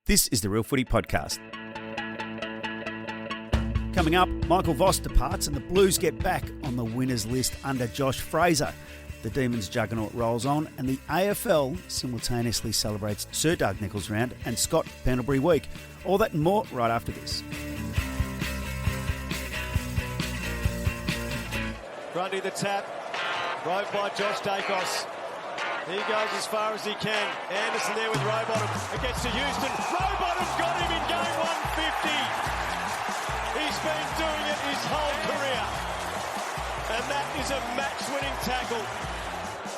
This is the Real Footy Podcast. Coming up, Michael Voss departs and the Blues get back on the winners list under Josh Fraser. The Demons juggernaut rolls on and the AFL simultaneously celebrates Sir Doug Nicholls round and Scott Pendlebury week. All that and more right after this. Grundy the tap, rode by Josh Dacos. He goes as far as he can. Anderson there with Rowbottom. It gets to Houston. Rowbottom got him in game 150. He's been doing it his whole career. And that is a match-winning tackle.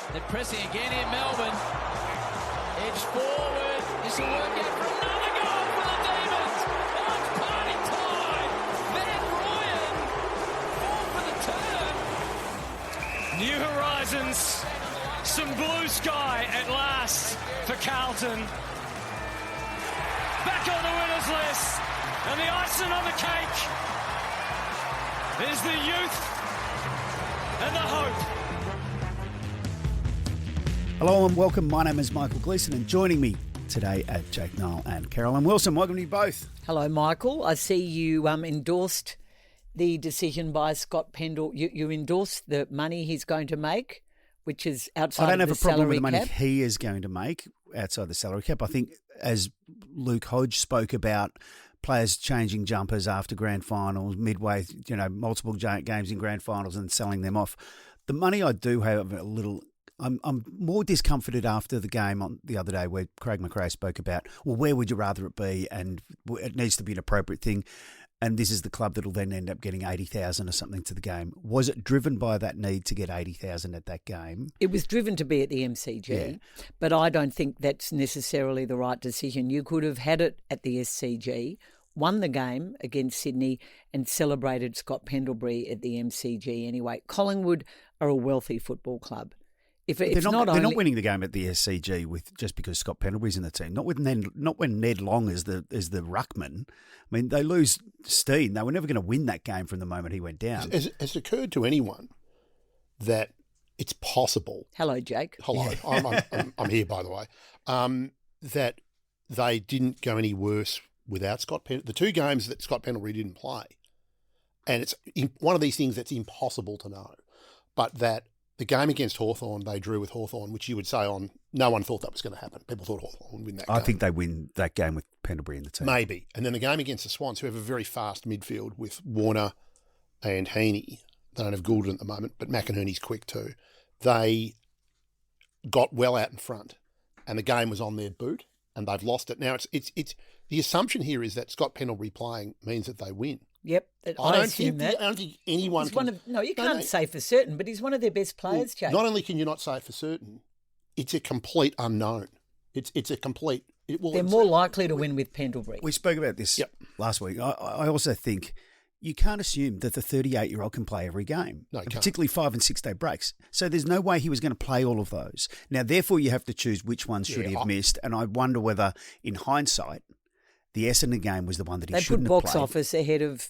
They're pressing again in Melbourne. Edge forward. This will work out for another goal for the Demons. Oh, it's party time. Van Rooyen. All for the turn. New horizons. Some blue sky at last for Carlton. Back on the winners list. And the icing on the cake is the youth and the hope. Hello and welcome. My name is Michael Gleeson and joining me today at Jake, Niall and Caroline Wilson. Welcome to you both. Hello, Michael. I see you endorsed the decision by Scott Pendlebury. You endorsed the money he's going to make, which is outside of the salary cap. I don't have a problem with the money he is going to make outside the salary cap. I think, as Luke Hodge spoke about, players changing jumpers after grand finals, midway, multiple games in grand finals and selling them off. The money I do have a little... I'm more discomforted after the game on the other day where Craig McRae spoke about, well, where would you rather it be? And it needs to be an appropriate thing. And this is the club that will then end up getting 80,000 or something to the game. Was it driven by that need to get 80,000 at that game? It was driven to be at the MCG, but I don't think that's necessarily the right decision. You could have had it at the SCG, won the game against Sydney and celebrated Scott Pendlebury at the MCG anyway. Collingwood are a wealthy football club. They're not winning the game at the SCG just because Scott Pendlebury's in the team. Not when Ned Long is the ruckman. I mean, they lose Steen. They were never going to win that game from the moment he went down. Has it occurred to anyone that it's possible? Hello, Jake. Hello, yeah. I'm here, by the way. That they didn't go any worse without Scott Pendlebury. The two games that Scott Pendlebury didn't play, and it's one of these things that's impossible to know, but that. The game against Hawthorn, they drew with Hawthorn, which you would say no one thought that was going to happen. People thought Hawthorn would win that game. I think they win that game with Pendlebury in the team. Maybe. And then the game against the Swans, who have a very fast midfield with Warner and Heaney. They don't have Goulden at the moment, but McInerney's quick too. They got well out in front and the game was on their boot and they've lost it. Now, it's the assumption here is that Scott Pendlebury playing means that they win. Yep, I don't think anyone can... You can't say for certain, but he's one of their best players, Jake. Not only can you not say for certain, it's a complete unknown. It's a complete... They're more likely to win with Pendlebury. We spoke about this last week. I also think you can't assume that the 38-year-old can play every game, particularly 5 and 6 day breaks. So there's no way he was going to play all of those. Now, therefore, you have to choose which ones should he have missed, and I wonder whether, in hindsight, the Essendon game was the one that he shouldn't have played. They put box office ahead of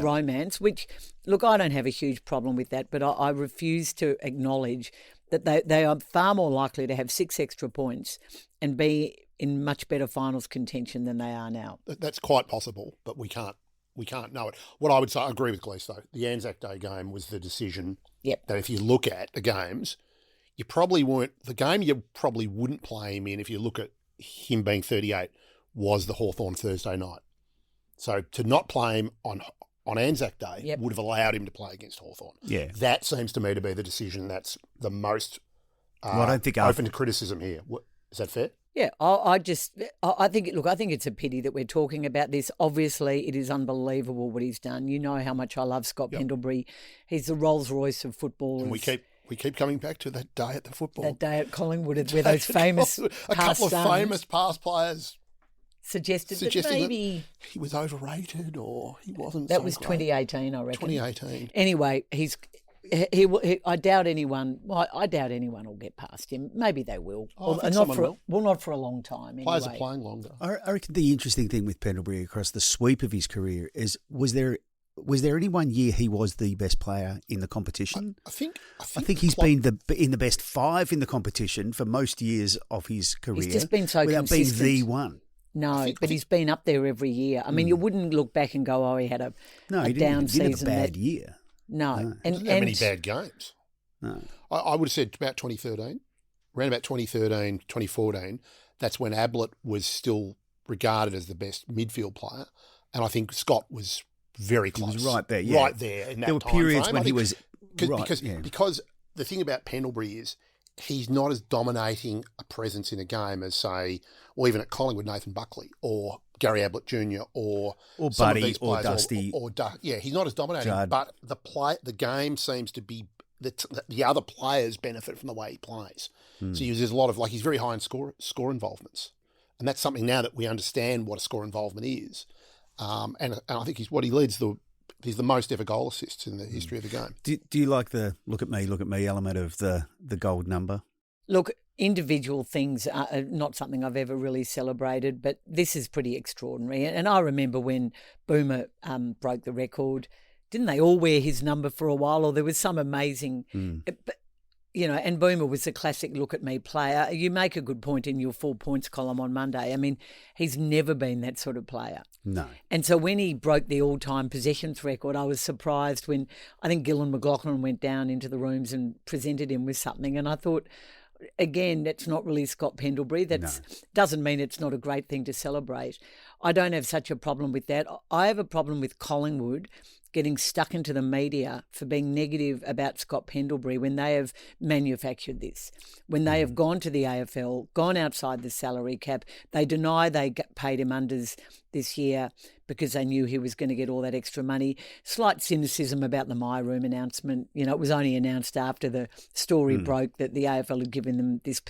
romance, which, look, I don't have a huge problem with that, but I refuse to acknowledge that they are far more likely to have 6 extra points and be in much better finals contention than they are now. That's quite possible, but we can't know it. What I would say, I agree with Gleeson, though. The Anzac Day game was the decision that if you look at the games, you probably wouldn't play him in if you look at him being 38. Was the Hawthorn Thursday night. So to not play him on Anzac Day would have allowed him to play against Hawthorn. Yeah. That seems to me to be the decision that's the most I don't think open to criticism here. Is that fair? Yeah, I think it's a pity that we're talking about this. Obviously, it is unbelievable what he's done. You know how much I love Scott Pendlebury. He's the Rolls Royce of footballers. And we keep coming back to that day at the football. That day at Collingwood where those famous a couple of famous past players suggested that maybe he was overrated or he wasn't. That was 2018, I reckon. 2018. Anyway, I doubt anyone. Well, I doubt anyone will get past him. Maybe they will. Not for a long time. Anyway. Players are playing longer. I reckon the interesting thing with Pendlebury across the sweep of his career is was there any one year he was the best player in the competition? I think he's been in the best 5 in the competition for most years of his career. He's just been so without consistent. being the one. No, but he's been up there every year. I mean, you wouldn't look back and go, he had a down season. He didn't have a bad year. No. And didn't have many bad games. No. I would have said about 2013, around about 2013, 2014, that's when Ablett was still regarded as the best midfield player. And I think Scott was very close. He was right there, yeah. Right there in that time frame. There were periods when he was because the thing about Pendlebury is he's not as dominating a presence in a game as, say, or even at Collingwood, Nathan Buckley or Gary Ablett Jr. or some Buddy of these players, or Dusty. He's not as dominating. Judd. But the game seems to be the other players benefit from the way he plays. So there's a lot of, like, he's very high in score involvements. And that's something now that we understand what a score involvement is. And I think he's the most ever goal assists in the history of the game. Do you like the look at me element of the gold number? Look, individual things are not something I've ever really celebrated, but this is pretty extraordinary. And I remember when Boomer broke the record, didn't they all wear his number for a while? Or there was some amazing... and Boomer was a classic look at me player. You make a good point in your 4 points column on Monday. I mean, he's never been that sort of player. No. And so when he broke the all-time possessions record, I was surprised when I think Gillan McLaughlin went down into the rooms and presented him with something. And I thought, again, that's not really Scott Pendlebury. Doesn't mean it's not a great thing to celebrate. I don't have such a problem with that. I have a problem with Collingwood getting stuck into the media for being negative about Scott Pendlebury when they have manufactured this, when they have gone to the AFL, gone outside the salary cap. They deny they paid him unders this year because they knew he was going to get all that extra money. Slight cynicism about the My Room announcement. It was only announced after the story broke that the AFL had given them this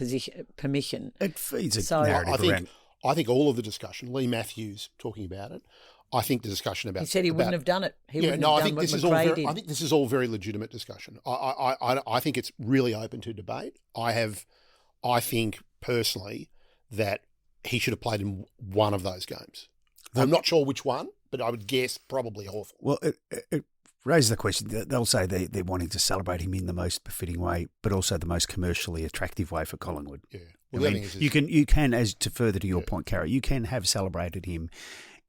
permission. It feeds a narrative around. I think all of the discussion, Lee Matthews talking about it, I think the discussion about... He said he wouldn't have done it. I think this is all very legitimate discussion. I think it's really open to debate. I think personally that he should have played in one of those games. I'm not sure which one, but I would guess probably Hawthorn. Well, it raises the question. They'll say they're wanting to celebrate him in the most befitting way, but also the most commercially attractive way for Collingwood. Yeah. Well, you can, as to further to your point, Cara, you can have celebrated him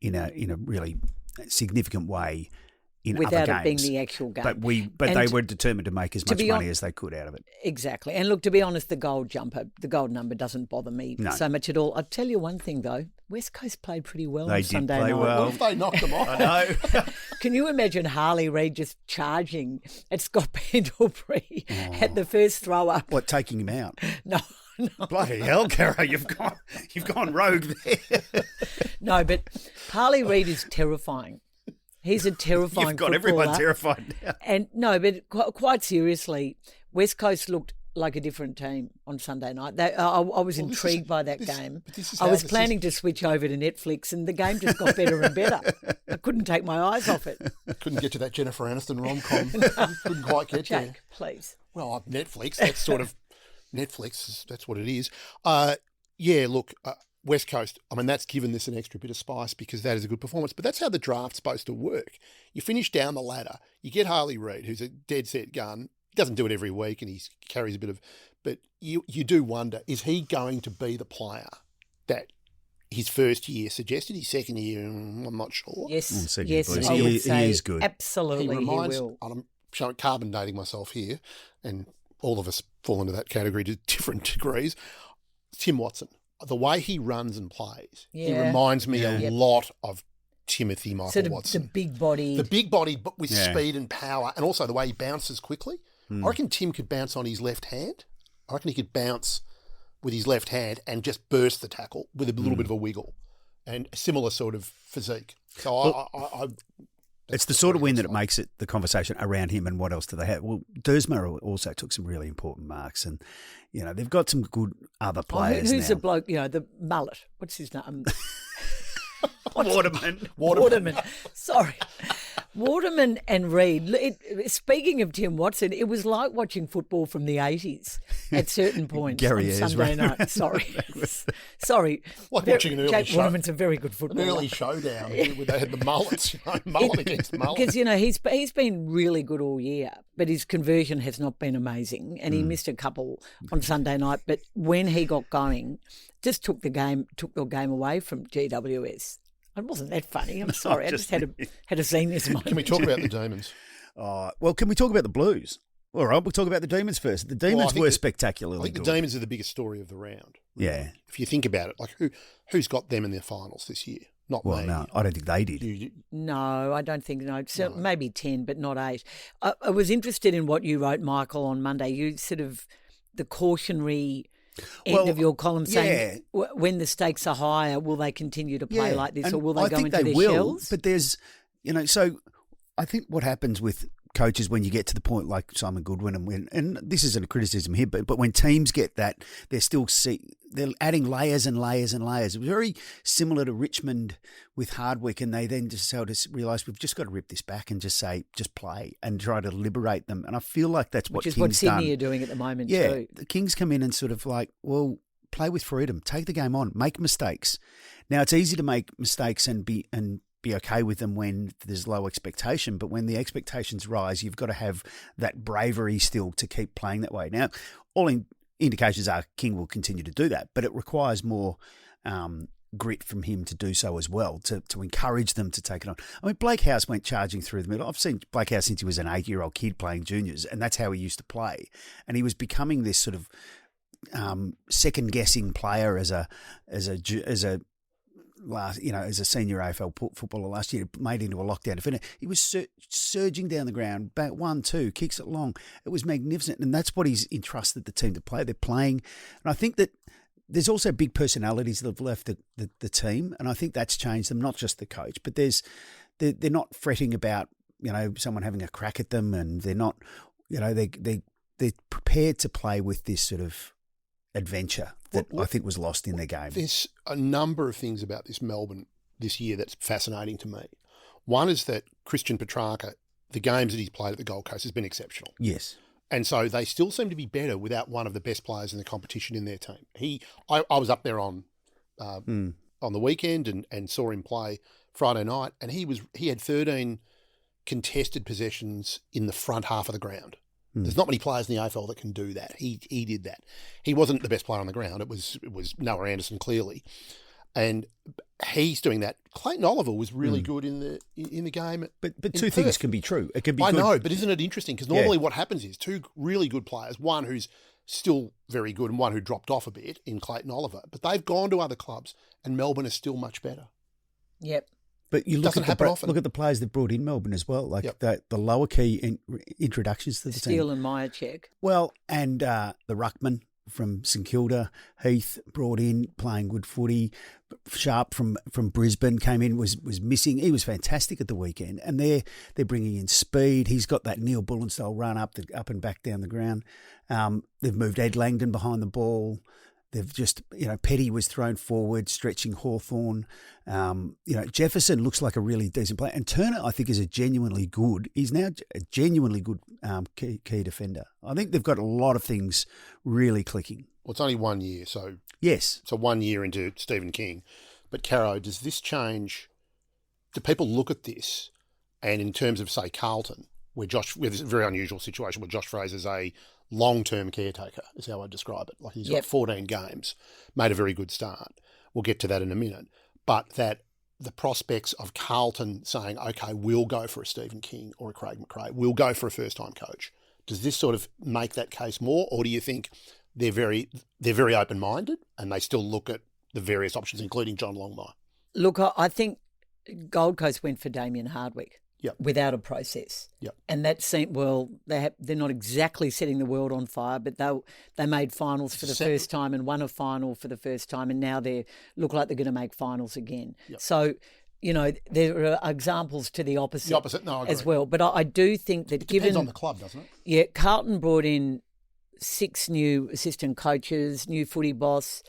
in a really significant way without other games. It being the actual game. But they were determined to make as much money as they could out of it. Exactly. And look, to be honest, the gold number doesn't bother me so much at all. I'll tell you one thing though, West Coast played pretty well on Sunday night. They did play well. What if they knocked them off? I know. Can you imagine Harley Reid just charging at Scott Pendlebury at the first throw up? What, taking him out? No. Bloody hell, Cara, you've gone rogue there. No, but Harley Reid is terrifying. He's a terrifying You've got footballer. everyone terrified now. And no, but quite seriously, West Coast looked like a different team on Sunday night. I was intrigued by that game. I was planning to switch over to Netflix, and the game just got better and better. I couldn't take my eyes off it. Couldn't get to that Jennifer Aniston rom-com. Couldn't quite get Jack, there. Please. Well, Netflix, that's sort of... Netflix, that's what it is. West Coast, I mean, that's given this an extra bit of spice because that is a good performance. But that's how the draft's supposed to work. You finish down the ladder, you get Harley Reid, who's a dead set gun. He doesn't do it every week and he carries a bit of... But you do wonder, is he going to be the player that his first year suggested? His second year, I'm not sure. Yes, I would say he is good. Absolutely, he will. I'm carbon dating myself here, and all of us fall into that category to different degrees. Tim Watson, the way he runs and plays, he reminds me a lot of Timothy Michael Watson. The big body. But with speed and power, and also the way he bounces quickly. I reckon Tim could bounce on his left hand. I reckon he could bounce with his left hand and just burst the tackle with a little bit of a wiggle, and a similar sort of physique. So it's the sort of win that it makes it the conversation around him and what else do they have. Well, Dersma also took some really important marks, and they've got some good other players. Who's the bloke? The mullet. What's his name? Waterman. Waterman. Sorry. Waterman and Reid, speaking of Tim Watson, it was like watching football from the 80s at certain points Gary on Sunday night. Sorry. Like watching an early Jake Waterman's a very good footballer. An early showdown where they had the mullets, mullet against mullet. Because, he's been really good all year, but his conversion has not been amazing, and he missed a couple on Sunday night. But when he got going, just took the game away from GWS. It wasn't that funny. I'm sorry. I just had a seniors moment. Can we talk about the Demons? Well, can we talk about the Blues? All right, we'll talk about the Demons first. The Demons were spectacularly good. I think the Demons are the biggest story of the round. Yeah. If you think about it, like who's got them in their finals this year? Not me. No, I don't think they did. No, I don't think so. Maybe 10, but not 8. I was interested in what you wrote, Michael, on Monday. You sort of the cautionary end of your column saying when the stakes are higher, will they continue to play like this, or will they go into their shells? But there's, so I think what happens with coaches when you get to the point like Simon Goodwin and this isn't a criticism here, but when teams get that, they're adding layers and layers and layers. It was very similar to Richmond with Hardwick, and they then just realise we've just got to rip this back and just play and try to liberate them. And I feel like that's what Kings done. Which is what Sydney are doing at the moment too. Yeah, the Kings come in and sort of like, well, play with freedom, take the game on, make mistakes. Now it's easy to make mistakes and be okay with them when there's low expectation, but when the expectations rise, you've got to have that bravery still to keep playing that way. Now, all indications are King will continue to do that, but it requires more grit from him to do so as well, to encourage them to take it on. I mean, Blake House went charging through the middle. I've seen Blake House since he was an 8-year-old kid playing juniors, and that's how he used to play. And he was becoming this sort of second-guessing player as a senior AFL footballer last year, made into a lockdown defender. He was surging down the ground, back 1-2, kicks it long. It was magnificent, and that's what he's entrusted the team to play. They're playing, and I think that there's also big personalities that have left the team, and I think that's changed them, not just the coach, but they're not fretting about someone having a crack at them, and they're not, they're prepared to play with this sort of adventure that I think was lost in their game. There's a number of things about this Melbourne this year that's fascinating to me. One is that Christian Petrarca, the games that he's played at the Gold Coast has been exceptional. Yes. And so they still seem to be better without one of the best players in the competition in their team. I was up there on the weekend and saw him play Friday night, and he had 13 contested possessions in the front half of the ground. There's not many players in the AFL that can do that. He did that. He wasn't the best player on the ground. It was Noah Anderson clearly, and he's doing that. Clayton Oliver was really good in the game. But two things can be true. It can be. I know, but isn't it interesting? Because normally what happens is two really good players, one who's still very good and one who dropped off a bit in Clayton Oliver, but they've gone to other clubs, and Melbourne is still much better. Yep. But you look at the players they've brought in Melbourne as well, like the lower key introductions to the team. Steele and Myercheck. Well, and the ruckman from St Kilda, Heath brought in, playing good footy. Sharp from Brisbane came in, was missing. He was fantastic at the weekend, and they're bringing in speed. He's got that Neil Bullen style run up and back down the ground. They've moved Ed Langdon behind the ball. They've just, Petty was thrown forward, stretching Hawthorn. Jefferson looks like a really decent player. And Turner, I think, is he's now a genuinely good key defender. I think they've got a lot of things really clicking. Well, it's only 1 year, so... Yes. So 1 year into Stephen King. But, Caro, does this change... Do people look at this, and in terms of, say, Carlton, where this very unusual situation where Josh Fraser's a long-term caretaker, is how I describe it. Like he's got 14 games, made a very good start. We'll get to that in a minute. But that the prospects of Carlton saying, okay, we'll go for a Stephen King or a Craig McRae, we'll go for a first-time coach. Does this sort of make that case more, or do you think they're very open-minded and they still look at the various options, including John Longmire? Look, I think Gold Coast went for Damien Hardwick. Yep. Without a process. Yep. And that seemed, they're not exactly setting the world on fire, but they made finals for the first time and won a final for the first time, and now they look like they're going to make finals again. Yep. So, there are examples to the opposite. No, I agree. As well. But I do think that it depends on the club, doesn't it? Yeah, Carlton brought in 6 new assistant coaches, new footy boss,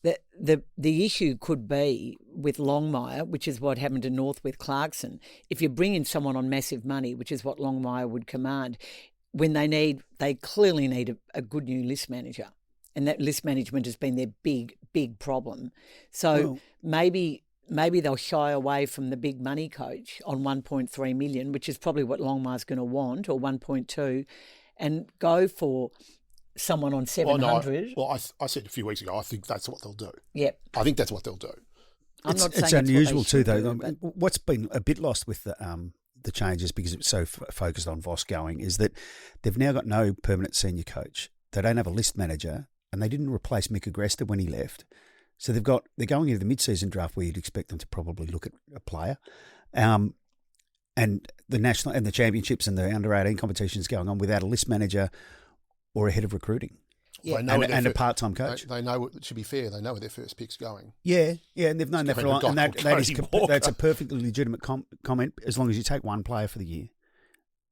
the issue could be with Longmire, which is what happened to North with Clarkson. If you bring in someone on massive money, which is what Longmire would command, when they clearly need a good new list manager, and that list management has been their big problem. So maybe they'll shy away from the big money coach on 1.3 million, which is probably what Longmire's going to want, or 1.2, and go for someone on 700. I said a few weeks ago, I think that's what they'll do. Yep. I think that's what they'll do. It's unusual too, though. What's been a bit lost with the changes, because it's so focused on Voss going, is that they've now got no permanent senior coach. They don't have a list manager, and they didn't replace Mick Agresta when he left. So they're going into the mid-season draft where you'd expect them to probably look at a player. And the national and the championships and the under-18 competitions going on without a list manager or a head of recruiting. Yeah. And a part-time coach. They know, it should be fair, they know where their first pick's going. Yeah, and they've known that for a long time. And that's a perfectly legitimate comment, as long as you take one player for the year.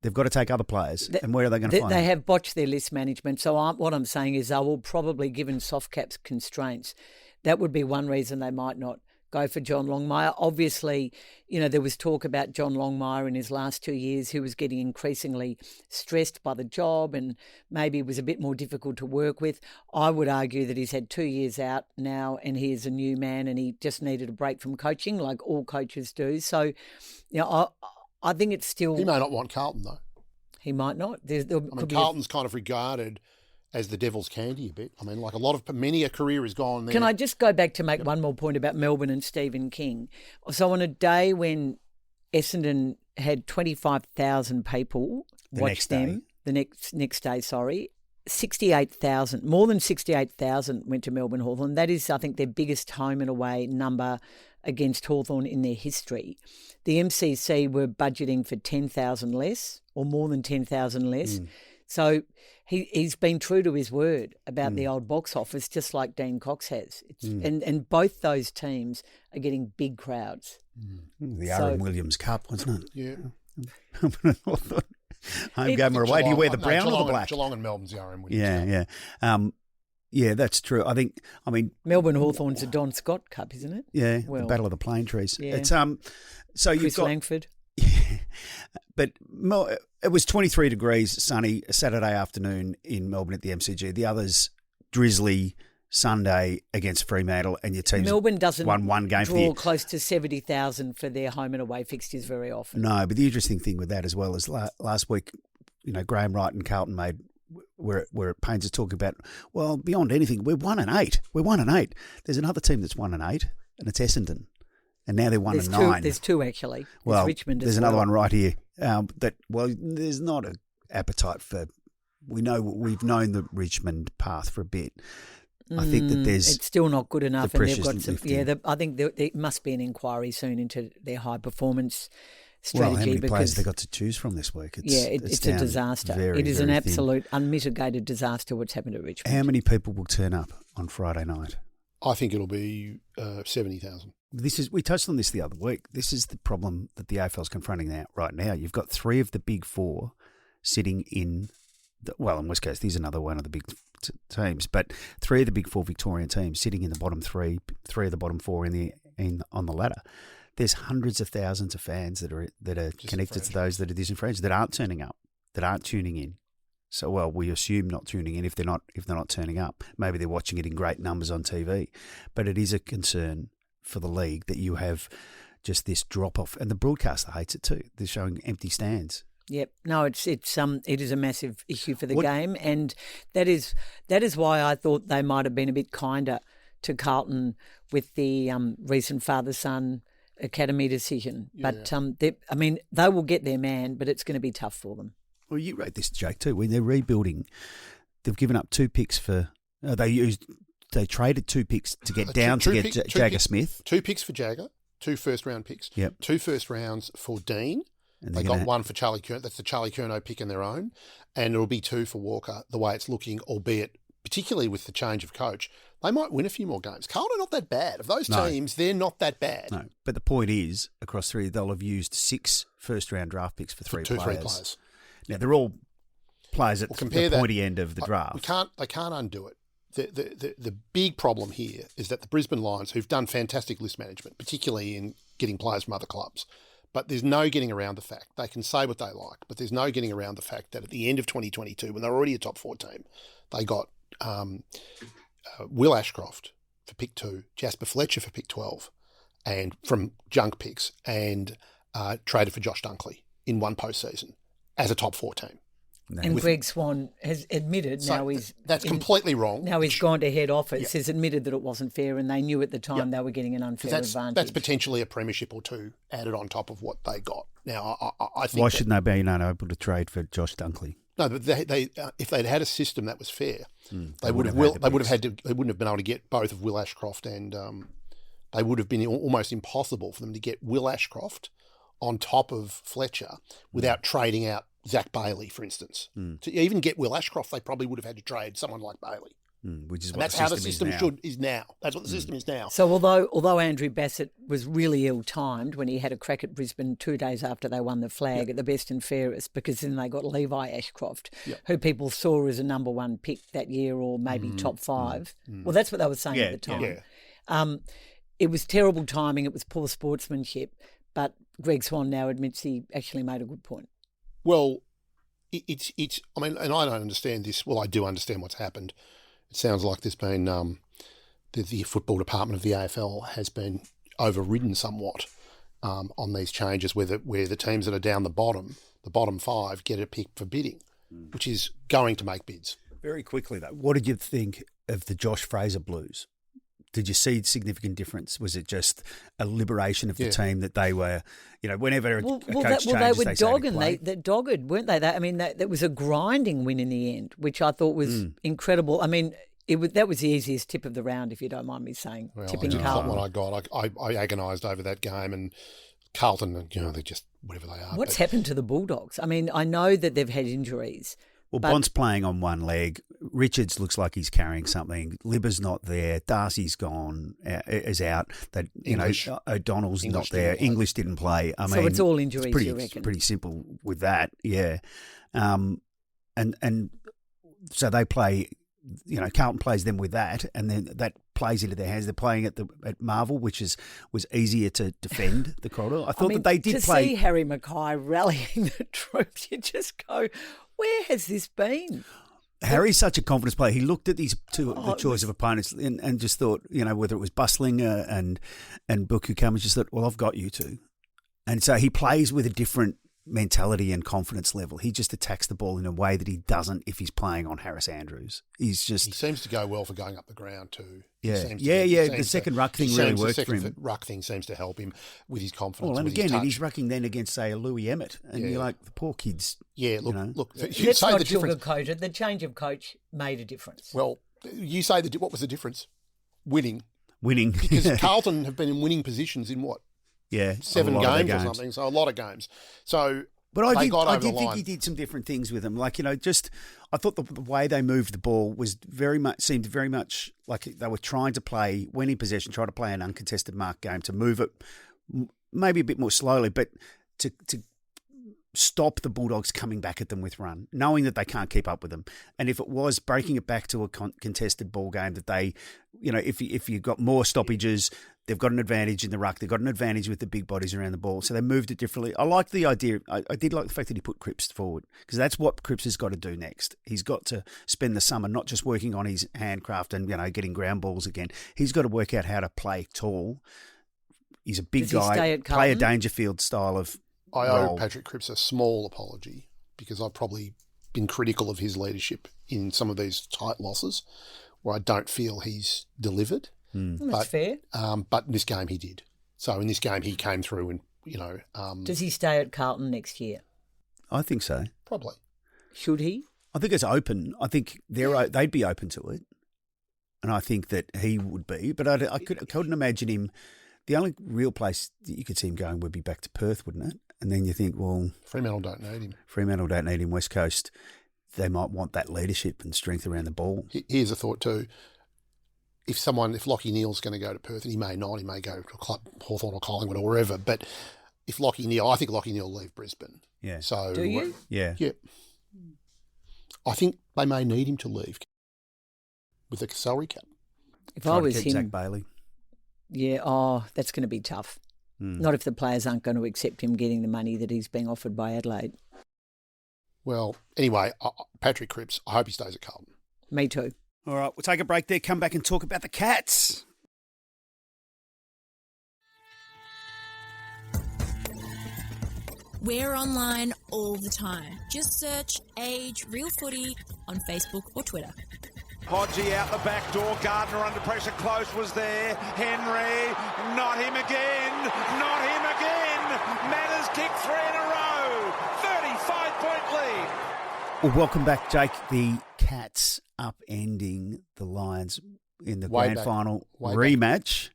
They've got to take other players, and where are they going to find them? They have botched their list management. So what I'm saying is they will probably, given soft caps constraints, that would be one reason they might not go for John Longmire. Obviously, there was talk about John Longmire in his last 2 years, who was getting increasingly stressed by the job and maybe was a bit more difficult to work with. I would argue that he's had 2 years out now and he is a new man and he just needed a break from coaching, like all coaches do. So, I think it's still... He may not want Carlton, though. He might not. Carlton's kind of regarded as the devil's candy a bit. I mean, like many a career has gone there. Can I just go back to make one more point about Melbourne and Stephen King? So on a day when Essendon had 25,000 people watch them, the next day, 68,000, more than 68,000 went to Melbourne Hawthorn. That is, I think, their biggest home and away number against Hawthorn in their history. The MCC were budgeting for 10,000 less, or more than 10,000 less. So he's been true to his word about the old box office, just like Dean Cox has. And both those teams are getting big crowds. The Aaron Williams Cup, wasn't it? Yeah. Home game or away. Do you wear the brown or the black? Geelong and Melbourne's the Aaron Williams Cup. Yeah, that's true. I mean, Melbourne Hawthorn's a Don Scott Cup, isn't it? Yeah, the Battle of the Plane Trees. Yeah. It's so Chris Langford. Yeah, but it was 23 degrees, sunny, a Saturday afternoon in Melbourne at the MCG. The others drizzly Sunday against Fremantle, and your team's Melbourne doesn't won one game draw close to 70,000 for their home and away fixtures very often. No, but the interesting thing with that as well is last week, Graham Wright and Carlton made. We're at pains to talk about, well, beyond anything, we're 1-8. We're 1-8. There's another team that's 1-8, and it's Essendon. And now they're 1-9. There's two, actually. Well, Richmond there's another one right here. There's not an appetite for, we've known the Richmond path for a bit. I think that it's still not good enough. And they've got some, I think there must be an inquiry soon into their high performance strategy. Well, how many players they got to choose from this week? It's a disaster. It is an absolute unmitigated disaster what's happened at Richmond. How many people will turn up on Friday night? I think it'll be 70,000. We touched on this the other week. This is the problem that the AFL is confronting right now. You've got three of the big four sitting in in West Coast, there's another one of the big teams, but three of the big four Victorian teams sitting in the bottom three of the bottom four on the ladder. There's hundreds of thousands of fans that are connected to those that are disenfranchised, that aren't turning up, that aren't tuning in. So, we assume not tuning in if they're not turning up. Maybe they're watching it in great numbers on TV, but it is a concern for the league that you have just this drop off, and the broadcaster hates it too. They're showing empty stands. Yep. No, it is a massive issue for the game, and that is why I thought they might have been a bit kinder to Carlton with the recent father-son academy decision. Yeah. But they will get their man, but it's going to be tough for them. Well, you wrote this, Jake, too. When they're rebuilding, they've given up 2 picks for. They traded 2 picks to get down to get Jagger Smith. 2 picks for Jagger, 2 first-round picks. Yep. 2 first rounds for Dean. And they got 1 for Charlie Curnow. That's the Charlie Curnow pick in their own. And it'll be 2 for Walker, the way it's looking, albeit particularly with the change of coach. They might win a few more games. Carlton are not that bad. Of those teams, they're not that bad. No, but the point is, across 3, they'll have used 6 first-round draft picks for 3 players. Now, they're all players at the pointy end of the draft. They can't undo it. the big problem here is that the Brisbane Lions, who've done fantastic list management, particularly in getting players from other clubs, but there's no getting around the fact, they can say what they like, but there's no getting around the fact that at the end of 2022, when they're already a top 4 team, they got Will Ashcroft for pick 2, Jasper Fletcher for pick 12, and from junk picks, and traded for Josh Dunkley in one postseason as a top 4 team. No. And Greg Swan has admitted that's completely wrong. Now he's gone to head office, has admitted that it wasn't fair, and they knew at the time they were getting an unfair advantage. That's potentially a premiership or 2 added on top of what they got. Now, I think why shouldn't they be able to trade for Josh Dunkley? No, but they if they'd had a system that was fair, they wouldn't have been able to get both of Will Ashcroft, and they would have been almost impossible for them to get Will Ashcroft on top of Fletcher without trading out Zach Bailey, for instance. To even get Will Ashcroft, they probably would have had to trade someone like Bailey. Which is and that's how the system is now. That's what the system is now. So although Andrew Bassett was really ill-timed when he had a crack at Brisbane 2 days after they won the flag at the best and fairest, because then they got Levi Ashcroft, who people saw as a number 1 pick that year, or maybe top 5. Well, that's what they were saying at the time. It was terrible timing. It was poor sportsmanship. But Greg Swan now admits he actually made a good point. Well, it's. I mean, and I don't understand this. Well, I do understand what's happened. It sounds like there's been the football department of the AFL has been overridden somewhat on these changes, where the teams that are down the bottom 5, get a pick for bidding, which is going to make bids. Very quickly, though, what did you think of the Josh Fraser Blues? Did you see significant difference? Was it just a liberation of the team that they were, whenever a coach changes, they were dogging. They're dogged, weren't they? That was a grinding win in the end, which I thought was incredible. I mean, that was the easiest tip of the round, if you don't mind me saying. Well, tipping Carlton. What I got, I agonised over that game, and Carlton, they're just whatever they are. What's happened to the Bulldogs? I mean, I know that they've had injuries. Well, Bond's playing on one leg. Richards looks like he's carrying something. Libba's not there. Darcy's gone, is out. O'Donnell's not there. English didn't play. I mean, so it's all injuries, you reckon? It's pretty simple with that, yeah. And so they play, Carlton plays them with that, and then that plays into their hands. They're playing at Marvel, which was easier to defend the corridor. I thought that they did play. To see Harry Mackay rallying the troops, you just go, where has this been? Harry's such a confidence player. He looked at the choice of opponents and just thought, whether it was Bustlinger and Buku Cummins, just thought, well, I've got you two. And so he plays with a different mentality and confidence level. He just attacks the ball in a way that he doesn't if he's playing on Harris Andrews. He seems to go well for going up the ground too. The second ruck thing really worked for him. The ruck thing seems to help him with his confidence. Well, and again, he's rucking then against, say, a Louis Emmett, and you're like, the poor kids. Yeah, look. Let's not sugarcoat it. The change of coach made a difference. Well, you say what was the difference? Winning. Because Carlton have been in winning positions in what? Yeah, 7 games or something. So a lot of games. So, but I did think he did some different things with them. Like, I thought the way they moved the ball was seemed very much like they were trying to play, when in possession, try to play an uncontested mark game, to move it maybe a bit more slowly, but to stop the Bulldogs coming back at them with run, knowing that they can't keep up with them. And if it was breaking it back to a contested ball game, that they, if you've got more stoppages, they've got an advantage in the ruck. They've got an advantage with the big bodies around the ball. So they moved it differently. I like the idea. I did like the fact that he put Cripps forward, because that's what Cripps has got to do next. He's got to spend the summer not just working on his handcraft and, getting ground balls again. He's got to work out how to play tall. He's a big guy. Play a Dangerfield style of I owe Patrick Cripps a small apology, because I've probably been critical of his leadership in some of these tight losses where I don't feel he's delivered. That's fair. But in this game he did. So in this game he came through and, Does he stay at Carlton next year? I think so. Probably. Should he? I think it's open. I think they'd be open to it. And I think that he would be. But I couldn't imagine him. The only real place that you could see him going would be back to Perth, wouldn't it? And then you think, well, Fremantle don't need him. West Coast, they might want that leadership and strength around the ball. Here's a thought too. If Lachie Neale's going to go to Perth, and he may not, he may go to a club, Hawthorn or Collingwood or wherever, but I think Lachie Neale will leave Brisbane. Yeah. So, do you? Yeah. Yeah. I think they may need him to leave. with the salary cap. If I was him, Zach Bailey. Yeah, that's going to be tough. Not if the players aren't going to accept him getting the money that he's being offered by Adelaide. Well, anyway, Patrick Cripps, I hope he stays at Carlton. Me too. All right, we'll take a break there, come back and talk about the Cats. We're online all the time. Just search Age Real Footy on Facebook or Twitter. Hodgie out the back door. Gardner under pressure. Close was there. Henry. Not him again. Not him again. Matters kicked 3 in a row. 35-point lead. Well, welcome back, Jake. The Cats upending the Lions in the grand final rematch.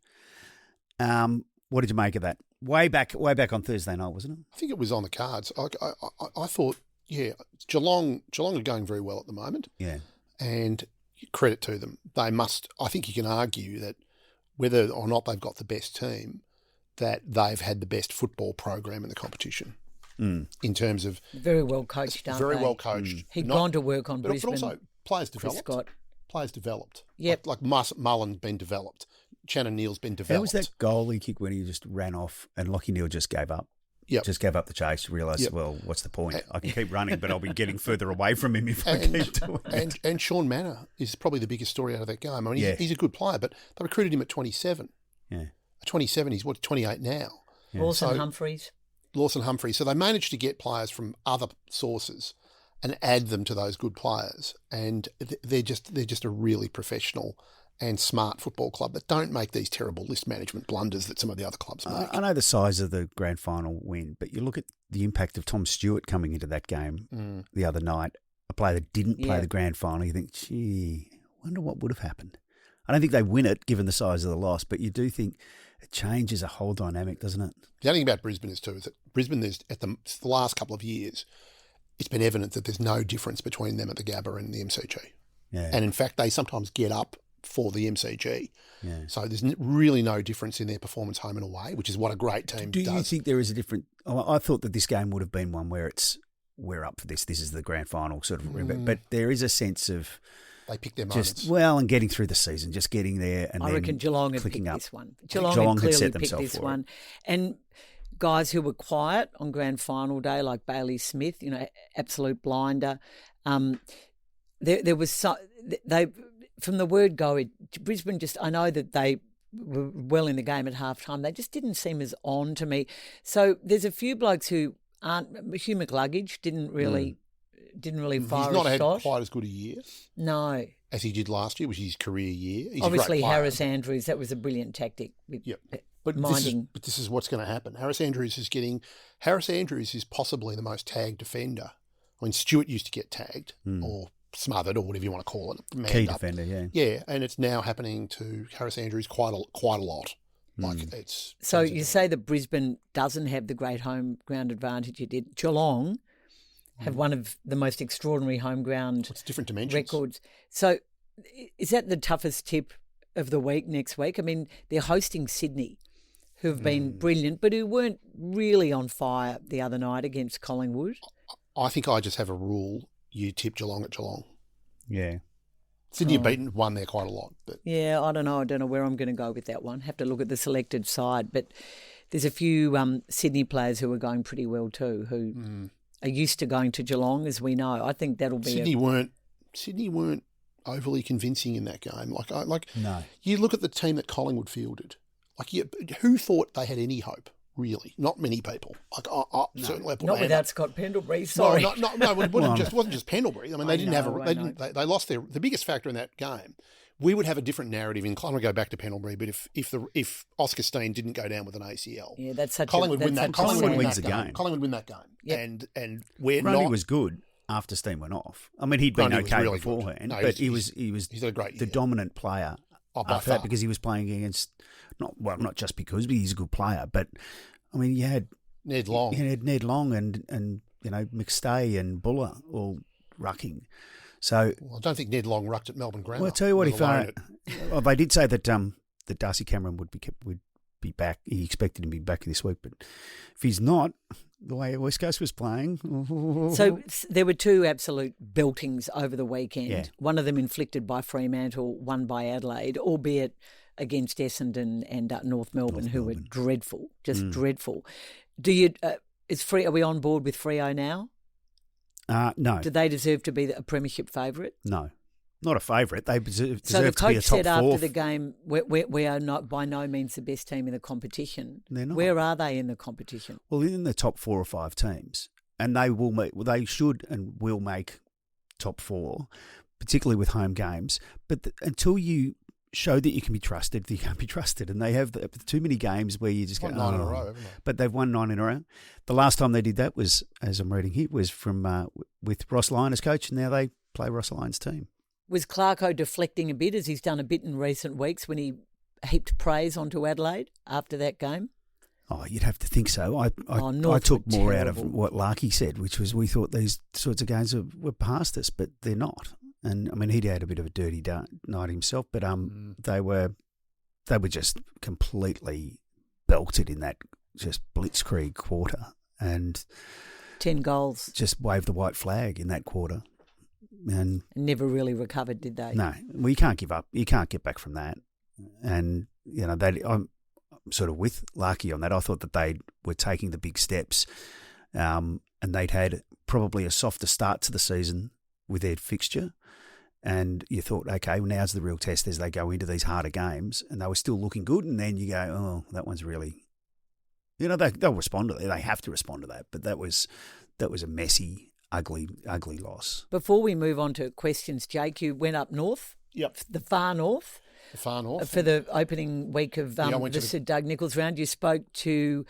What did you make of that? Way back on Thursday night, wasn't it? I think it was on the cards. I thought, Geelong are going very well at the moment. Yeah. And credit to them. They must, I think you can argue that whether or not they've got the best team, that they've had the best football program in the competition. In terms of... Very well coached, aren't Very they? well coached. He'd gone to work on Brisbane. But also players developed. Scott. Players developed. Yep. Like Mullen's been developed. Shannon Neal's been developed. How was that goal he kicked when he just ran off and Lachie Neale just gave up? Yep. Just gave up the chase, realised, well, what's the point? I can keep running, but I'll be getting further away from him if I keep doing it. And Sean Manor is probably the biggest story out of that game. I mean, he's a good player, but they recruited him at 27. Yeah. At 27, he's 28 now. Yeah. Lawson Humphreys. So they managed to get players from other sources and add them to those good players. And they're just a really professional and smart football club that don't make these terrible list management blunders that some of the other clubs make. I know the size of the grand final win, but you look at the impact of Tom Stewart coming into that game the other night, a player that didn't play the grand final. You think, gee, I wonder what would have happened. I don't think they win it given the size of the loss, but you do think it changes a whole dynamic, doesn't it? The other thing about Brisbane is that Brisbane, at the last couple of years, it's been evident that there's no difference between them at the Gabba and the MCG. Yeah. And in fact, they sometimes get up for the MCG. Yeah. So there's really no difference in their performance home and away, which is what a great team does. Do you think there is a different... I thought that this game would have been one where we're up for this. This is the grand final sort of... But there is a sense of... They pick their moments. And getting through the season, just getting there and I reckon Geelong had picked up. This one. Geelong had clearly picked this one. And guys who were quiet on grand final day, like Bailey Smith, absolute blinder. There was from the word go, Brisbane I know that they were well in the game at halftime. They just didn't seem as on to me. So there's a few blokes who aren't. Hugh McLuggage didn't really fire a shot. He's not had quite as good a year. No. As he did last year, which is his career year. He's obviously a great player. Harris Andrews, that was a brilliant tactic. But this is what's going to happen. Harris Andrews is possibly the most tagged defender. I mean, Stewart used to get tagged or smothered or whatever you want to call it. Key defender, yeah. Yeah, and it's now happening to Harris Andrews quite a lot. So you say that Brisbane doesn't have the great home ground advantage it did. Geelong have one of the most extraordinary home ground different dimensions. Records. So is that the toughest tip of the week next week? I mean, they're hosting Sydney, who have been brilliant, but who weren't really on fire the other night against Collingwood. I think I just have a rule. You tip Geelong at Geelong. Yeah. Sydney have won there quite a lot. But yeah, I don't know. I don't know where I'm going to go with that one. Have to look at the selected side. But there's a few Sydney players who are going pretty well too, who are used to going to Geelong, as we know. I think that'll be Sydney weren't overly convincing in that game. No. You look at the team that Collingwood fielded. Who thought they had any hope? Really, not many people. Certainly, not without Scott Pendlebury. Sorry, no. It wasn't just Pendlebury. I mean, they didn't have. They lost the biggest factor in that game. We would have a different narrative. I'm going to go back to Pendlebury, but if Oscar Steen didn't go down with an ACL, that's such Collingwood win that. Collingwood wins the game. Collingwood win that game. Yep. And we're Grundy was good after Steen went off. I mean, he'd been okay really beforehand, no, but he was a great the dominant player after that because he was playing against not just because he's a good player, but I mean, you had Ned Long. You had Ned Long and McStay and Buller all rucking. So I don't think Ned Long rucked at Melbourne Grammar. Well, I'll tell you what, they did say that Darcy Cameron would be be back. He expected him to be back this week, but if he's not, the way West Coast was playing. So there were two absolute beltings over the weekend. Yeah. One of them inflicted by Fremantle, one by Adelaide, albeit against Essendon and North Melbourne, who were dreadful, just dreadful. Do you? Are we on board with Freo now? No. Do they deserve to be a premiership favourite? No. Not a favourite. They deserve so the to be a coach top said four. after the game, we are not by no means the best team in the competition. They're not. Where are they in the competition? Well, in the top 4 or 5 teams, and they will make. Well, they should and will make top 4, particularly with home games. But until you show that you can be trusted, you can't be trusted, and they have too many games where you just go 9 in a row, haven't they? But they've won 9 in a row. The last time they did that was, as I'm reading here, was from with Ross Lyon as coach, and now they play Ross Lyon's team. Was Clarko deflecting a bit, as he's done a bit in recent weeks when he heaped praise onto Adelaide after that game? Oh, you'd have to think so. I took more out of what Larky said, which was we thought these sorts of games were past us, but they're not. And I mean, he'd had a bit of a dirty night himself, but they were just completely belted in that just blitzkrieg quarter, and 10 goals. Just waved the white flag in that quarter. And never really recovered, did they? No. Well, you can't give up. You can't get back from that. And, you know, I'm sort of with Larky on that. I thought that they were taking the big steps, and they'd had probably a softer start to the season with their fixture. And you thought, okay, well, now's the real test as they go into these harder games. And they were still looking good. And then you go, oh, that one's really, you know, they'll respond to that. They have to respond to that. But that was a messy, ugly loss. Before we move on to questions, Jake, you went up north. Yep. The far north. The far north. For the opening week of the Sir Doug Nicholls round. You spoke to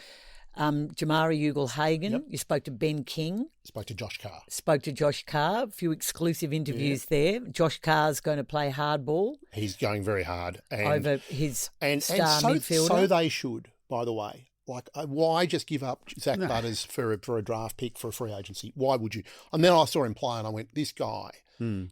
Jamari Ugle-Hagan. Yep. You spoke to Ben King. Spoke to Josh Carr. A few exclusive interviews there. Josh Carr's going to play hardball. He's going very hard. Over his star midfielder. So they should, by the way. Like, why just give up Zach Butters for a draft pick for a free agency? Why would you? And then I saw him play and I went, this guy,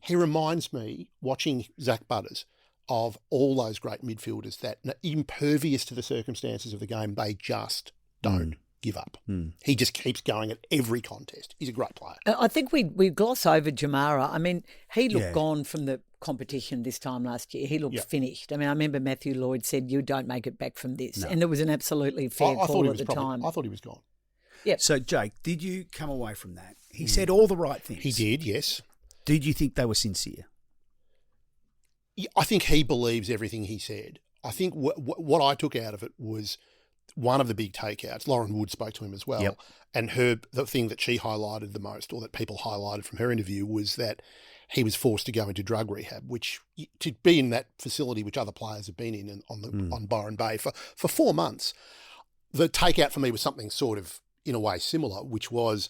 he reminds me, watching Zach Butters, of all those great midfielders that, impervious to the circumstances of the game, they just don't give up. He just keeps going at every contest. He's a great player. I think we gloss over Jamara. I mean, he looked gone from the competition this time last year. He looked finished. I mean, I remember Matthew Lloyd said, you don't make it back from this. No. And it was an absolutely fair call at the time. I thought he was gone. Yep. So, Jake, did you come away from that? He said all the right things. He did, yes. Did you think they were sincere? I think he believes everything he said. I think what I took out of it was one of the big takeouts. Lauren Wood spoke to him as well. Yep. And the thing that she highlighted the most, or that people highlighted from her interview, was that he was forced to go into drug rehab, which to be in that facility, which other players have been in on Byron Bay for 4 months. The takeout for me was something sort of, in a way, similar, which was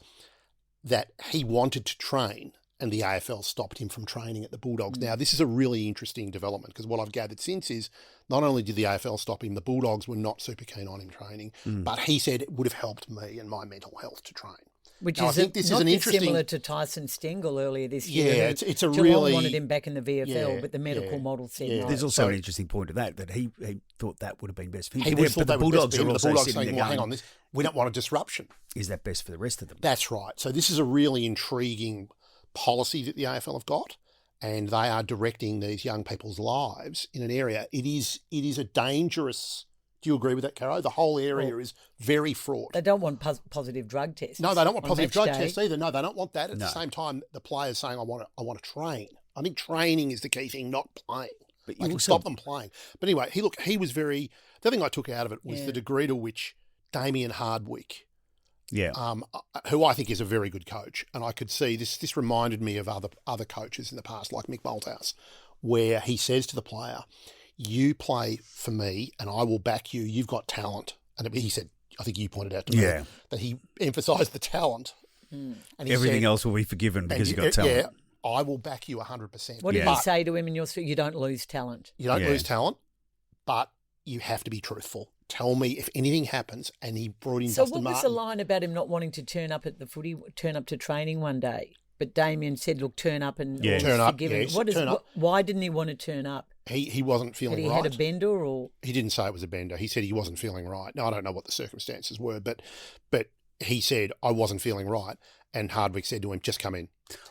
that he wanted to train and the AFL stopped him from training at the Bulldogs. Now, this is a really interesting development because what I've gathered since is not only did the AFL stop him, the Bulldogs were not super keen on him training, but he said it would have helped me and my mental health to train. Which now, is not dissimilar to Tyson Stengel earlier this year. Yeah, it's a Geelong really wanted him back in the VFL, but the medical model said no. There's also an interesting point to that he thought that would have been best for him. He would have thought the Bulldogs are also saying, well, hang on, we don't want a disruption. Is that best for the rest of them? That's right. So this is a really intriguing policy that the AFL have got, and they are directing these young people's lives in an area. It is a dangerous. Do you agree with that, Caro? The whole area is very fraught. They don't want positive drug tests. No, they don't want positive drug tests either. No, they don't want that. At the same time, the players saying, I want to train. I think training is the key thing, not playing. But you can stop them playing. But anyway, he was very. The other thing I took out of it was the degree to which Damien Hardwick, who I think is a very good coach, and I could see this reminded me of other coaches in the past, like Mick Malthouse, where he says to the player, you play for me and I will back you. You've got talent. And he said, I think you pointed out to me that he emphasised the talent. And everything else will be forgiven because you've got talent. Yeah, I will back you 100%. What did he say to him in your story? You don't lose talent. You don't lose talent, but you have to be truthful. Tell me if anything happens. And he brought in Dustin Martin. So what was the line about him not wanting to turn up at the footy, turn up to training one day? But Damien said, look, turn up and turn up. Yes, why didn't he want to turn up? He wasn't feeling right. Had a bender or? He didn't say it was a bender. He said he wasn't feeling right. Now, I don't know what the circumstances were, but he said, I wasn't feeling right. And Hardwick said to him, just come in.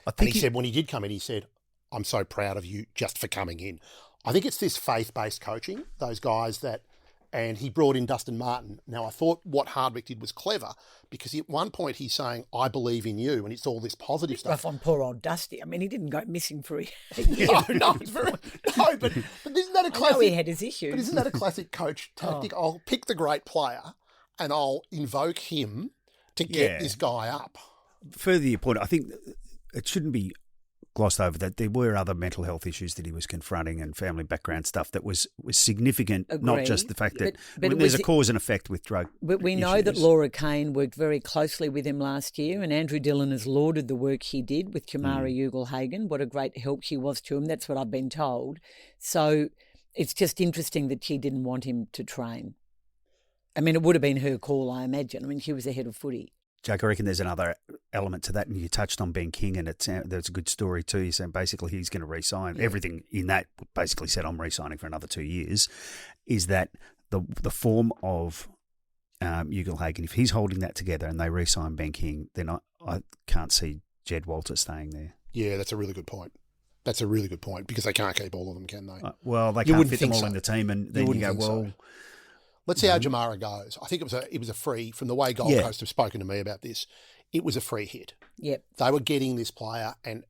And he said when he did come in, he said, I'm so proud of you just for coming in. I think it's this faith-based coaching, those guys that, and he brought in Dustin Martin. Now, I thought what Hardwick did was clever because at one point he's saying, I believe in you, and it's all this positive stuff. Rough on poor old Dusty. I mean, he didn't go missing for a year. No, it's very, no, but isn't that a classic? I know he had his issues. But isn't that a classic coach tactic? I'll pick the great player and I'll invoke him to get this guy up. Further to your point, I think it shouldn't be glossed over that there were other mental health issues that he was confronting and family background stuff that was significant. Agreed. Not just the fact that but there's a cause and effect with drug But we know that Laura Kane worked very closely with him last year, and Andrew Dillon has lauded the work he did with Jamara Ugle-Hagan. What a great help she was to him. That's what I've been told. So it's just interesting that she didn't want him to train. I mean, it would have been her call, I imagine. I mean, she was the head of footy. Jake, I reckon there's another element to that, and you touched on Ben King, and there's a good story too. You're saying basically he's going to re-sign. Yeah. Everything in that basically said I'm re-signing for another 2 years. Is that the form of Ugle-Hagan? If he's holding that together and they re-sign Ben King, then I can't see Jed Walter staying there. Yeah, that's a really good point. That's a really good point because they can't keep all of them, can they? Well, they can't fit them all in the team, and then you go, well. So. Let's see how Jamara goes. I think it was a free, from the way Gold Coast have spoken to me about this, it was a free hit. Yep. They were getting this player and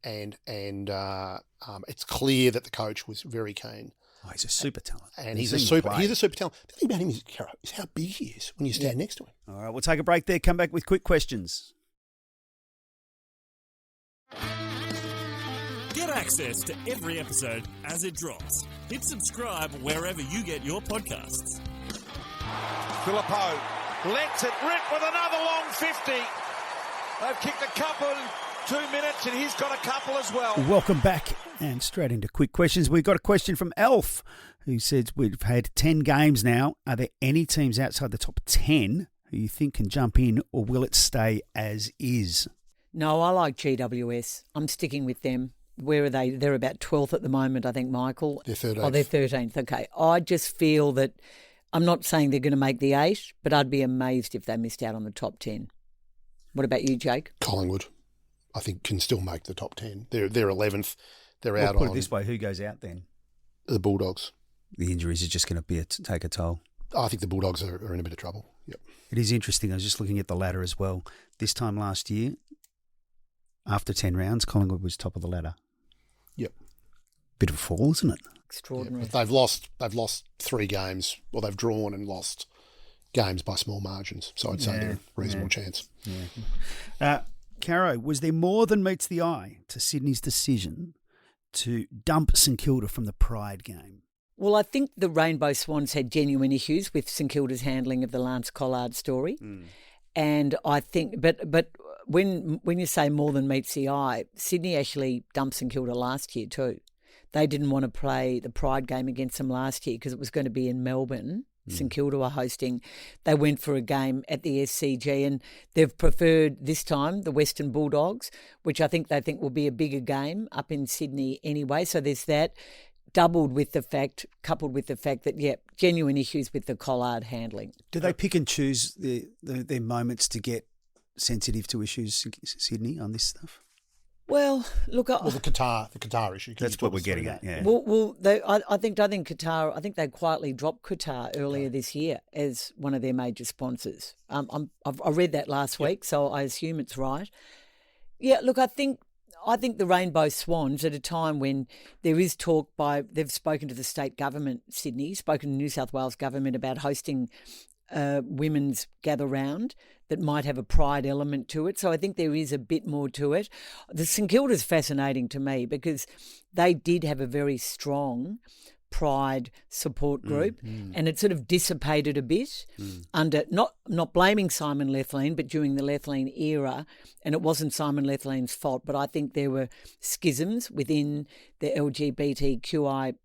it's clear that the coach was very keen. Oh, he's a super talent. And he's a super talent. The thing about him is how big he is when you stand next to him. All right, we'll take a break there, come back with quick questions. Get access to every episode as it drops. Hit subscribe wherever you get your podcasts. Filippo lets it rip with another long 50. They've kicked a couple in 2 minutes and he's got a couple as well. Welcome back and straight into quick questions. We've got a question from Elf who says we've had 10 games now. Are there any teams outside the top 10 who you think can jump in, or will it stay as is? No, I like GWS. I'm sticking with them. Where are they? They're about 12th at the moment, I think, Michael. They're 13th. Oh, they're 13th. Okay. I just feel that I'm not saying they're going to make the 8, but I'd be amazed if they missed out on the top 10. What about you, Jake? Collingwood, I think, can still make the top 10. They're 11th. They're out on... Put it this way, who goes out then? The Bulldogs. The injuries are just going to take a toll. I think the Bulldogs are in a bit of trouble. Yep. It is interesting. I was just looking at the ladder as well. This time last year, after 10 rounds, Collingwood was top of the ladder. Yep. Bit of a fall, isn't it? Extraordinary. Yeah, but they've lost 3 games. Well, they've drawn and lost games by small margins. So I'd say they're a reasonable chance. Yeah. Caro, was there more than meets the eye to Sydney's decision to dump St Kilda from the Pride game? Well, I think the Rainbow Swans had genuine issues with St Kilda's handling of the Lance Collard story. And I think, but when you say more than meets the eye, Sydney actually dumped St Kilda last year too. They didn't want to play the Pride game against them last year because it was going to be in Melbourne. St Kilda were hosting. They went for a game at the SCG, and they've preferred this time the Western Bulldogs, which I think they think will be a bigger game up in Sydney anyway. So there's that, coupled with the fact that, genuine issues with the Collard handling. Do they pick and choose their moments to get sensitive to issues, Sydney, on this stuff? Well, look, the Qatar issue. That's what we're getting at. Yeah. Well, I think Qatar. I think they quietly dropped Qatar earlier this year as one of their major sponsors. I read that last week, so I assume it's right. Yeah, look, I think the Rainbow Swans, at a time when there is talk they've spoken to the state government, Sydney, spoken to New South Wales government about hosting women's gather round that might have a pride element to it. So I think there is a bit more to it. The St Kilda's fascinating to me because they did have a very strong pride support group and it sort of dissipated a bit under, not blaming Simon Lethlean, but during the Lethlean era, and it wasn't Simon Lethlein's fault, but I think there were schisms within the LGBTQIA+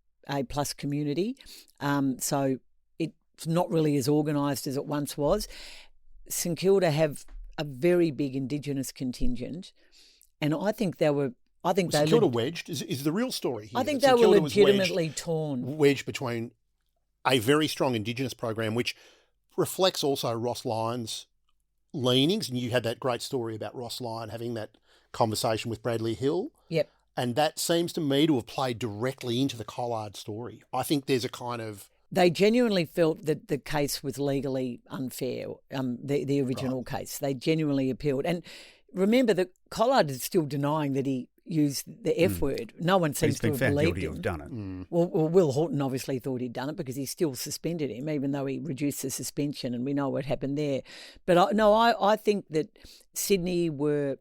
community. So it's not really as organised as it once was. St Kilda have a very big Indigenous contingent, and I think they were I think St Kilda wedged is the real story here. I think they were legitimately torn. Wedged between a very strong Indigenous program, which reflects also Ross Lyon's leanings. And you had that great story about Ross Lyon having that conversation with Bradley Hill. Yep. And that seems to me to have played directly into the Collard story. I think there's a kind of... They genuinely felt that the case was legally unfair, the original case. They genuinely appealed. And remember that Collard is still denying that he used the F word. No one seems to have believed him. Of done it. Well, Will Horton obviously thought he'd done it because he still suspended him, even though he reduced the suspension, and we know what happened there. But I think that Sydney were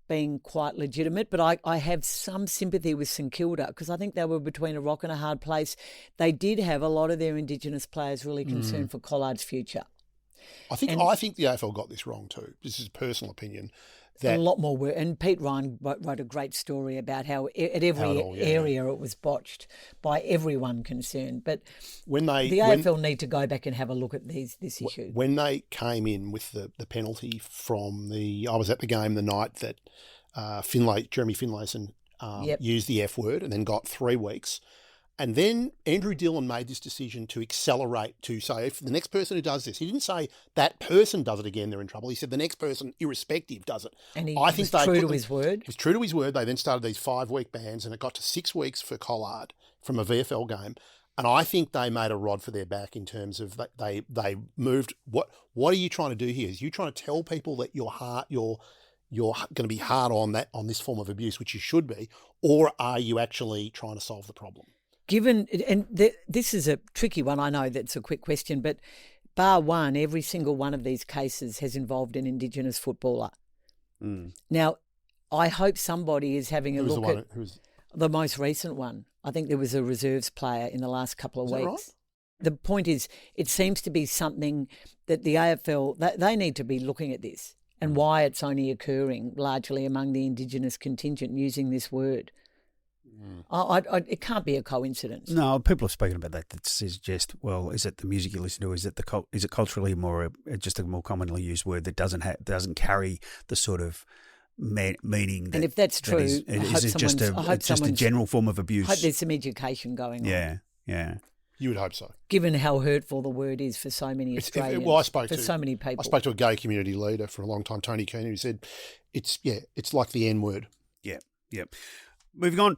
being quite legitimate, but I have some sympathy with St Kilda because I think they were between a rock and a hard place. They did have a lot of their Indigenous players really concerned for Collard's future. I think the AFL got this wrong too. This is a personal opinion. A lot more work. And Pete Ryan wrote a great story about how at every area it was botched by everyone concerned. But the AFL need to go back and have a look at this issue. When they came in with the penalty from I was at the game the night that Jeremy Finlayson used the F word and then got 3 weeks. And then Andrew Dillon made this decision to accelerate to say, if the next person who does this, he didn't say that person does it again, they're in trouble. He said the next person, irrespective, does it. And he was true to his word. He was true to his word. They then started these 5-week bans and it got to 6 weeks for Collard from a VFL game. And I think they made a rod for their back in terms of they moved. What are you trying to do here? Is you trying to tell people that you're going to be hard on this form of abuse, which you should be, or are you actually trying to solve the problem? This is a tricky one. I know that's a quick question, but bar one, every single one of these cases has involved an Indigenous footballer. Now, I hope somebody is having a look at the most recent one. I think there was a reserves player in the last couple of weeks. Right? The point is, it seems to be something that the AFL, they need to be looking at this and why it's only occurring largely among the Indigenous contingent using this word. It can't be a coincidence. No, people are speaking about that suggest, well, is it the music you listen to? Is it culturally just a more commonly used word that doesn't carry the sort of meaning? And if that's true, is it just a general form of abuse? I hope there's some education going on. Yeah. You would hope so. Given how hurtful the word is for so many Australians, so many people. I spoke to a gay community leader for a long time, Tony Keane, who said it's like the N word. Yeah. Moving on.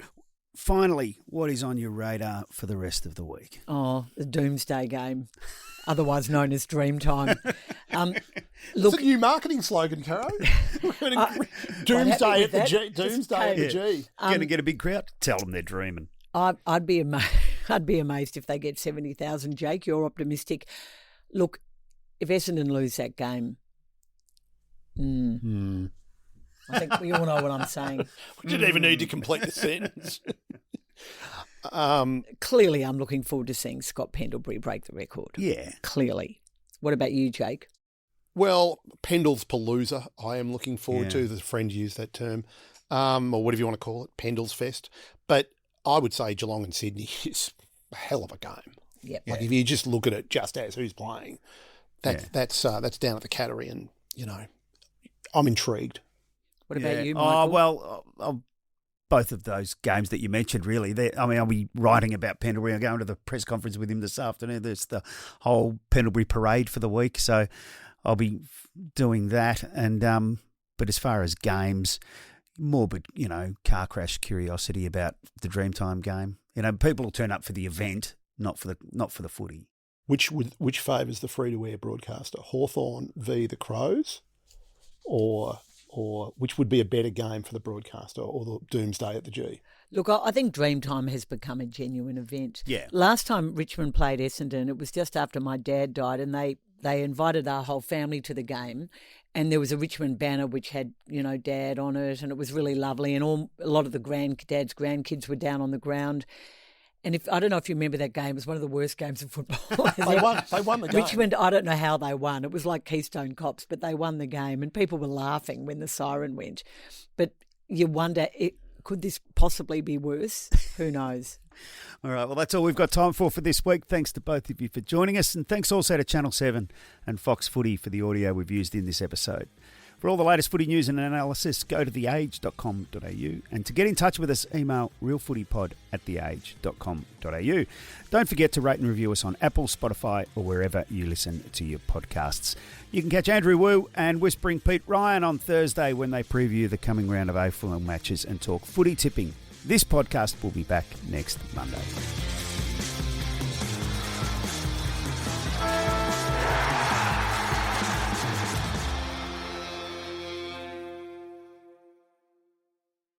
Finally, what is on your radar for the rest of the week? Oh, the Doomsday Game, otherwise known as Dreamtime. It's a new marketing slogan, Caro. Doomsday at the G. Doomsday at the G. Going to get a big crowd? Tell them they're dreaming. I'd be amazed if they get 70,000. Jake, you're optimistic. Look, if Essendon lose that game, I think we all know what I'm saying. We didn't even need to complete the sentence. Clearly, I'm looking forward to seeing Scott Pendlebury break the record. Yeah. Clearly. What about you, Jake? Well, Pendle's Palooza, I am looking forward to. The friend used that term, or whatever you want to call it, Pendle's Fest. But I would say Geelong and Sydney is a hell of a game. Yep. Like if you just look at it just as who's playing, that's down at the Cattery and, I'm intrigued. What about you, Michael? Both of those games that you mentioned, really. I'll be writing about Pendlebury. I'm going to the press conference with him this afternoon. There's the whole Pendlebury parade for the week, so I'll be doing that. And but as far as games, morbid, car crash curiosity about the Dreamtime game. People will turn up for the event, not for the footy. Which favours the free-to-air broadcaster, Hawthorn v the Crows, or which would be a better game for the broadcaster, or the Doomsday at the G? Look, I think Dreamtime has become a genuine event. Yeah. Last time Richmond played Essendon, it was just after my dad died, and they invited our whole family to the game, and there was a Richmond banner which had, Dad on it, and it was really lovely, and a lot of the Dad's grandkids were down on the ground. And I don't know if you remember that game, it was one of the worst games of football. They won the game. Richmond, I don't know how they won. It was like Keystone Cops, but they won the game and people were laughing when the siren went. But you wonder, could this possibly be worse? Who knows? All right, well, that's all we've got time for this week. Thanks to both of you for joining us, and thanks also to Channel 7 and Fox Footy for the audio we've used in this episode. For all the latest footy news and analysis, go to theage.com.au. And to get in touch with us, email realfootypod@theage.com.au. Don't forget to rate and review us on Apple, Spotify, or wherever you listen to your podcasts. You can catch Andrew Wu and Whispering Pete Ryan on Thursday when they preview the coming round of AFL matches and talk footy tipping. This podcast will be back next Monday.